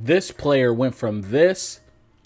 This player went from this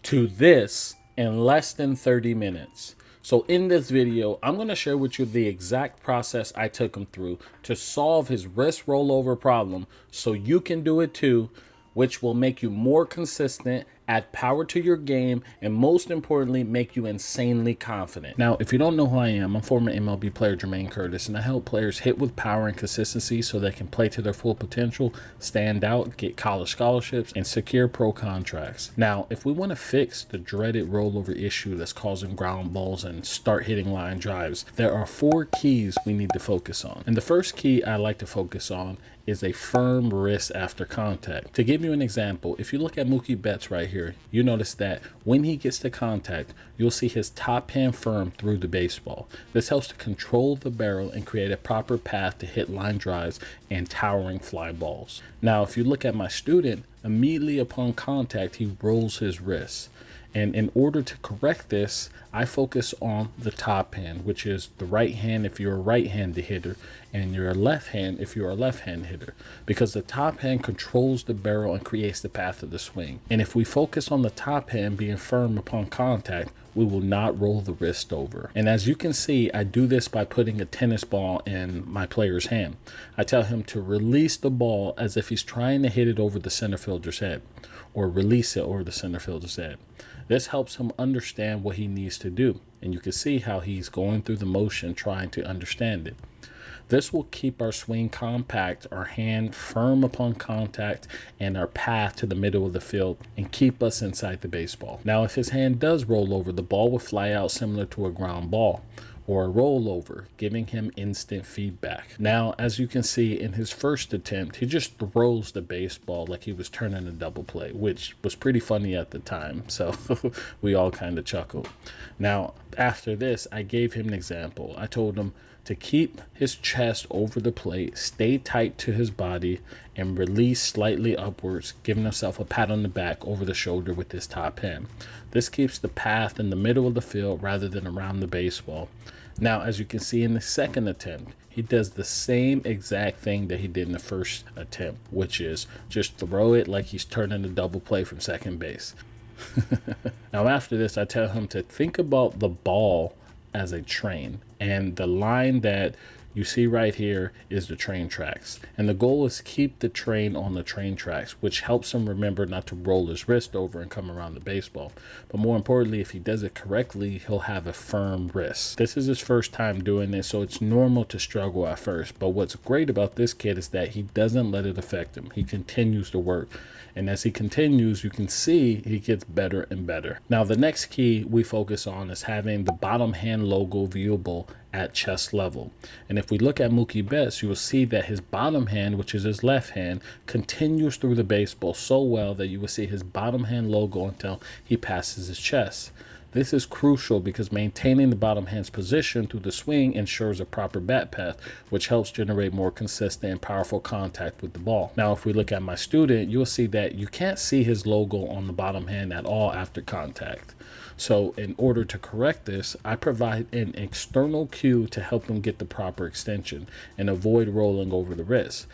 to this in less than 30 minutes. So in this video, I'm going to share with you the exact process I took him through to solve his wrist rollover problem so you can do it too, which will make you more consistent, add power to your game, and most importantly, make you insanely confident. Now, if you don't know who I am, I'm former MLB player Jermaine Curtis, and I help players hit with power and consistency so they can play to their full potential, stand out, get college scholarships, and secure pro contracts. Now, if we want to fix the dreaded rollover issue that's causing ground balls and start hitting line drives, there are 4 keys we need to focus on. And the first key I like to focus on is a firm wrist after contact. To give you an example, if you look at Mookie Betts right here, you notice that when he gets to contact, you'll see his top hand firm through the baseball. This helps to control the barrel and create a proper path to hit line drives and towering fly balls. Now, if you look at my student, immediately upon contact, he rolls his wrist. And in order to correct this, I focus on the top hand, which is the right hand if you're a right-handed hitter, and your left hand if you're a left-handed hitter, because the top hand controls the barrel and creates the path of the swing. And if we focus on the top hand being firm upon contact, we will not roll the wrist over. And as you can see, I do this by putting a tennis ball in my player's hand. I tell him to release the ball as if he's trying to hit it over the center fielder's head, or release it over the center fielder's head. This helps him understand what he needs to do, and you can see how he's going through the motion trying to understand it. This will keep our swing compact, our hand firm upon contact, and our path to the middle of the field, and keep us inside the baseball. Now, if his hand does roll over, the ball will fly out similar to a ground ball or a rollover, giving him instant feedback. Now, as you can see in his first attempt, he just throws the baseball like he was turning a double play, which was pretty funny at the time. So we all kind of chuckled. Now, after this, I gave him an example. I told him to keep his chest over the plate, stay tight to his body, and release slightly upwards, giving himself a pat on the back over the shoulder with his top hand. This keeps the path in the middle of the field rather than around the baseball. Now, as you can see in the second attempt, he does the same exact thing that he did in the first attempt, which is just throw it like he's turning a double play from second base. Now, after this, I tell him to think about the ball as a train, and the line that you see right here is the train tracks, and the goal is to keep the train on the train tracks, which helps him remember not to roll his wrist over and come around the baseball. But more importantly, if he does it correctly, he'll have a firm wrist. This is his first time doing this, so it's normal to struggle at first, but what's great about this kid is that he doesn't let it affect him. He continues to work, and as he continues, you can see he gets better and better. Now, the next key we focus on is having the bottom hand logo viewable at chest level. And if we look at Mookie Betts, you will see that his bottom hand, which is his left hand, continues through the baseball so well that you will see his bottom hand logo until he passes his chest. This is crucial because maintaining the bottom hand's position through the swing ensures a proper bat path, which helps generate more consistent and powerful contact with the ball. Now, if we look at my student, you'll see that you can't see his logo on the bottom hand at all after contact. So in order to correct this, I provide an external cue to help him get the proper extension and avoid rolling over the wrist.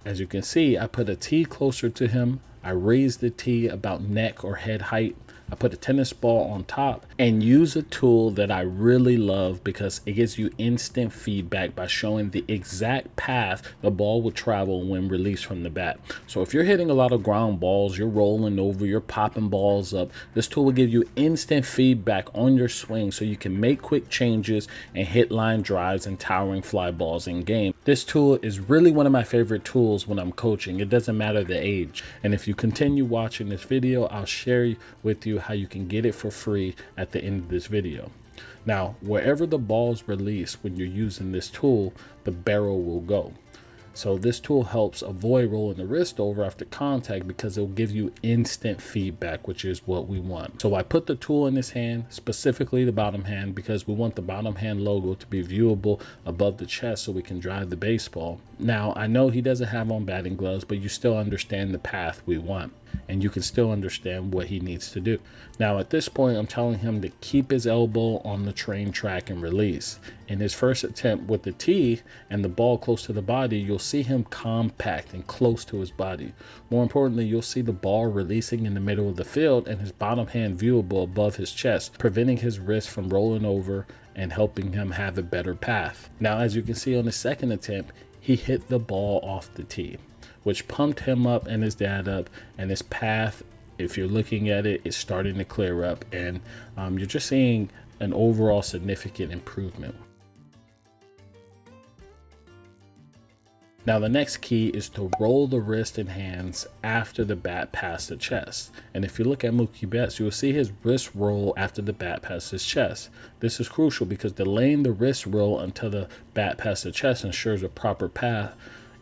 As you can see, I put a tee closer to him. I raise the tee about neck or head height. I put a tennis ball on top and use a tool that I really love because it gives you instant feedback by showing the exact path the ball will travel when released from the bat. So if you're hitting a lot of ground balls, you're rolling over, you're popping balls up, this tool will give you instant feedback on your swing so you can make quick changes and hit line drives and towering fly balls in game. This tool is really one of my favorite tools when I'm coaching. It doesn't matter the age. And if you continue watching this video, I'll share with you how you can get it for free at the end of this video. Now, wherever the ball is released when you're using this tool, the barrel will go. So this tool helps avoid rolling the wrist over after contact because it will give you instant feedback, which is what we want. So I put the tool in his hand, specifically the bottom hand, because we want the bottom hand logo to be viewable above the chest so we can drive the baseball. Now, I know he doesn't have on batting gloves, but you still understand the path we want. and you can still understand what he needs to do. Now at this point, I'm telling him to keep his elbow on the train track and release. In his first attempt with the tee and the ball close to the body, you'll see him compact and close to his body. More importantly, you'll see the ball releasing in the middle of the field and his bottom hand viewable above his chest, preventing his wrist from rolling over and helping him have a better path. Now, as you can see on the second attempt, he hit the ball off the tee, which pumped him up and his dad up, and his path, if you're looking at it, is starting to clear up, and you're just seeing an overall significant improvement. Now the next key is to roll the wrist and hands after the bat past the chest. And if you look at Mookie Betts, you will see his wrist roll after the bat past his chest. This is crucial because delaying the wrist roll until the bat past the chest ensures a proper path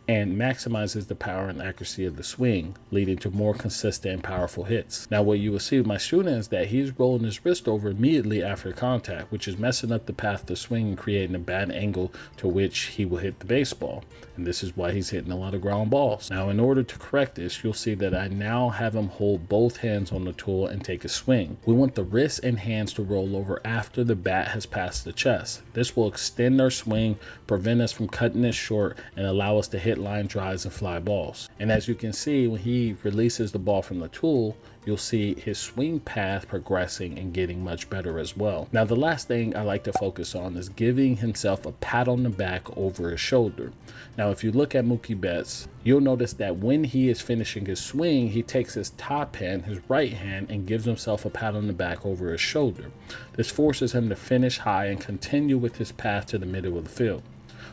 and maximizes the power and accuracy of the swing, leading to more consistent and powerful hits. Now what you will see with my student is that he's rolling his wrist over immediately after contact, which is messing up the path of the swing and creating a bad angle to which he will hit the baseball. And this is why he's hitting a lot of ground balls. Now in order to correct this, you'll see that I now have him hold both hands on the tool and take a swing. We want the wrist and hands to roll over after the bat has passed the chest. This will extend our swing, prevent us from cutting it short, and allow us to hit line drives and fly balls. And as you can see, when he releases the ball from the tool, you'll see his swing path progressing and getting much better as well. Now the last thing I like to focus on is giving himself a pat on the back over his shoulder. Now if you look at Mookie Betts, you'll notice that when he is finishing his swing, he takes his top hand, his right hand, and gives himself a pat on the back over his shoulder. This forces him to finish high and continue with his path to the middle of the field.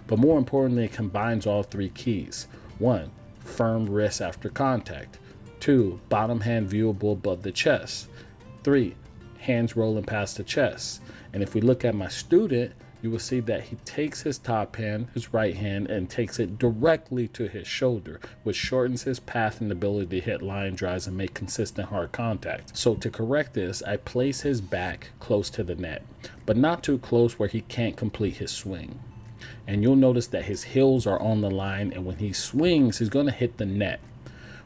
But more importantly, it combines all three keys. 1, firm wrist after contact. 2, bottom hand viewable above the chest. 3, hands rolling past the chest. And if we look at my student, you will see that he takes his top hand, his right hand, and takes it directly to his shoulder, which shortens his path and ability to hit line drives and make consistent hard contact. So to correct this, I place his back close to the net, but not too close where he can't complete his swing. And you'll notice that his heels are on the line, and when he swings, he's going to hit the net.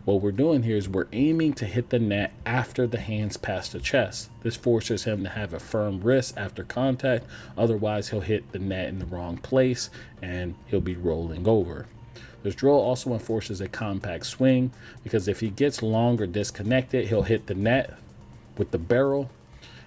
What we're doing here is we're aiming to hit the net after the hands pass the chest. This forces him to have a firm wrist after contact. Otherwise, he'll hit the net in the wrong place and he'll be rolling over. This drill also enforces a compact swing because if he gets long or disconnected, he'll hit the net with the barrel.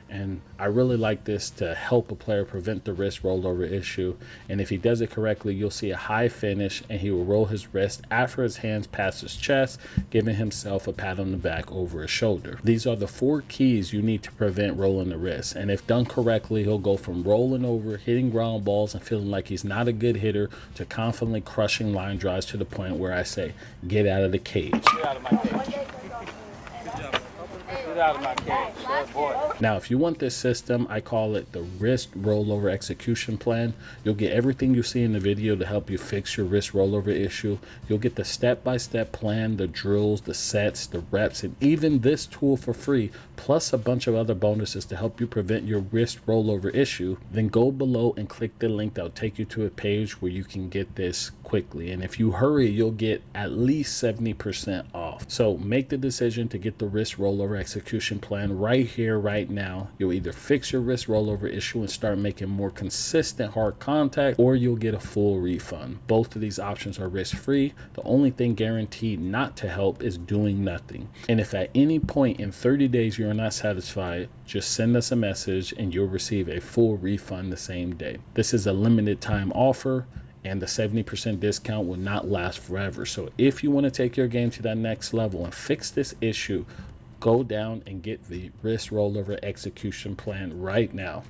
And I really like this to help a player prevent the wrist rollover issue. And if he does it correctly, you'll see a high finish, and he will roll his wrist after his hands pass his chest, giving himself a pat on the back over his shoulder. These are the 4 keys you need to prevent rolling the wrist. And if done correctly, he'll go from rolling over, hitting ground balls, and feeling like he's not a good hitter to confidently crushing line drives to the point where I say, get out of the cage. Get out of my cage. Out of my cage. Good boy. Now, if you want this system, I call it the wrist rollover execution plan. You'll get everything you see in the video to help you fix your wrist rollover issue. You'll get the step-by-step plan, the drills, the sets, the reps, and even this tool for free, plus a bunch of other bonuses to help you prevent your wrist rollover issue. Then go below and click the link that'll take you to a page where you can get this quickly. And if you hurry, you'll get at least 70% off. So make the decision to get the wrist rollover execution plan right here, right now. You'll either fix your wrist rollover issue and start making more consistent hard contact, or you'll get a full refund. Both of these options are risk-free. The only thing guaranteed not to help is doing nothing. And if at any point in 30 days you're not satisfied, just send us a message and you'll receive a full refund the same day. This is a limited time offer, and the 70% discount will not last forever. So if you want to take your game to that next level and fix this issue, go down and get the wrist rollover execution plan right now.